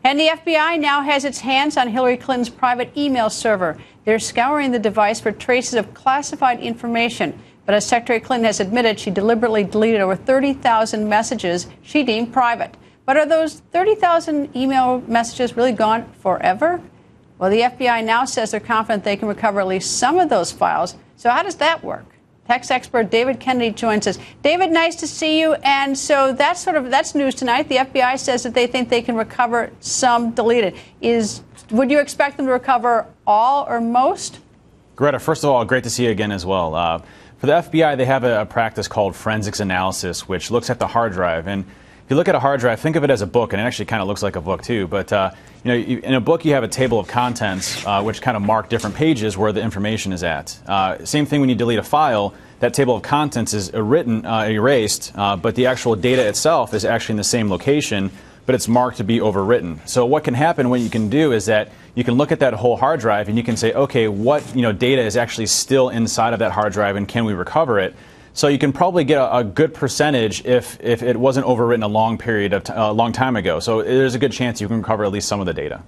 And the FBI now has its hands on Hillary Clinton's private email server. They're scouring the device for traces of classified information. But as Secretary Clinton has admitted, she deliberately deleted over 30,000 messages she deemed private. But are those 30,000 email messages really gone forever? Well, the FBI now says they're confident they can recover at least some of those files. So how does that work? Tech expert David Kennedy joins us. David, nice to see you. And so that's news tonight. The FBI says that they think they can recover some deleted. Would you expect them to recover all or most? Greta, first of all, great to see you again as well. For the FBI, they have a practice called forensics analysis, which looks at the hard drive. And if you look at a hard drive, think of it as a book, and it actually kind of looks like a book too. But in a book, you have a table of contents, which kind of mark different pages where the information is at. Same thing when you delete a file. That table of contents is erased, but the actual data itself is actually in the same location, but it's marked to be overwritten. So what can happen, what you can do is that you can look at that whole hard drive and you can say, okay, what data is actually still inside of that hard drive, and can we recover it? So you can probably get a good percentage if it wasn't overwritten a long time ago. So there's a good chance you can recover at least some of the data.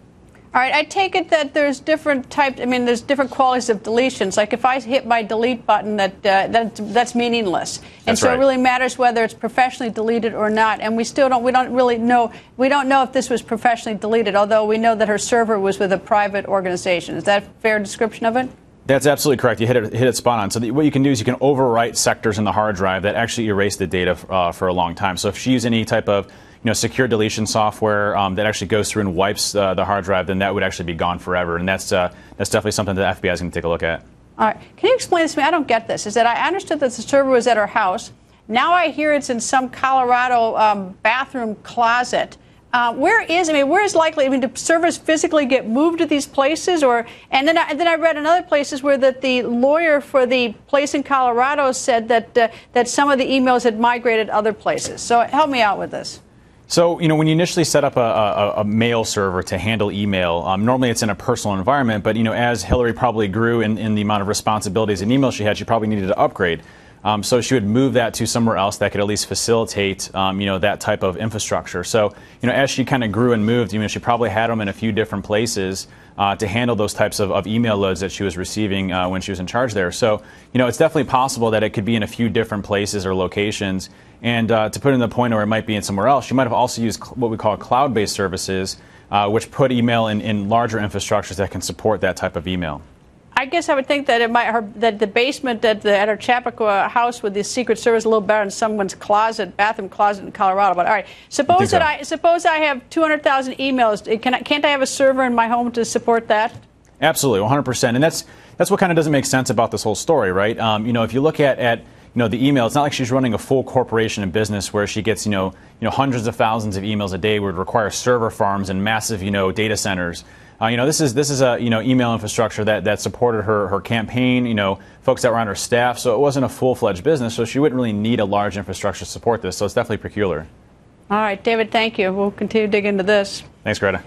All right, I take it that there's different types. there's different qualities of deletions. Like if I hit my delete button, that's meaningless. And that's so right. It really matters whether it's professionally deleted or not. And we don't really know. We don't know if this was professionally deleted, although we know that her server was with a private organization. Is that a fair description of it? That's absolutely correct. You hit it spot on. So what you can do is you can overwrite sectors in the hard drive that actually erase the data for a long time. So if she used any type of secure deletion software that actually goes through and wipes the hard drive, then that would actually be gone forever. And that's definitely something that the FBI is going to take a look at. All right. Can you explain this to me? I don't get this. Is that I understood that the server was at her house. Now I hear it's in some Colorado bathroom closet. Where is likely? Do servers physically get moved to these places, and then I read in other places where the lawyer for the place in Colorado said that some of the emails had migrated other places. So help me out with this. So, when you initially set up a mail server to handle email, normally it's in a personal environment, but, as Hillary probably grew in the amount of responsibilities and emails she had, she probably needed to upgrade. So she would move that to somewhere else that could at least facilitate, that type of infrastructure. So, as she kind of grew and moved, she probably had them in a few different places to handle those types of email loads that she was receiving when she was in charge there. So, it's definitely possible that it could be in a few different places or locations. And to put it in the point where it might be in somewhere else, she might have also used what we call cloud-based services, which put email in larger infrastructures that can support that type of email. I guess I would think that that the basement at her Chappaqua house with the Secret Service a little better than someone's bathroom closet in Colorado. But all right, suppose I have 200,000 emails. Can't I have a server in my home to support that? Absolutely, 100%. And that's what kind of doesn't make sense about this whole story, right? If you look at the email, it's not like she's running a full corporation and business where she gets hundreds of thousands of emails a day, would require server farms and massive data centers. This is a email infrastructure that supported her campaign, folks that were on her staff. So it wasn't a full-fledged business, so she wouldn't really need a large infrastructure to support this. So it's definitely peculiar. All right, David, thank you. We'll continue to dig into this. Thanks, Greta.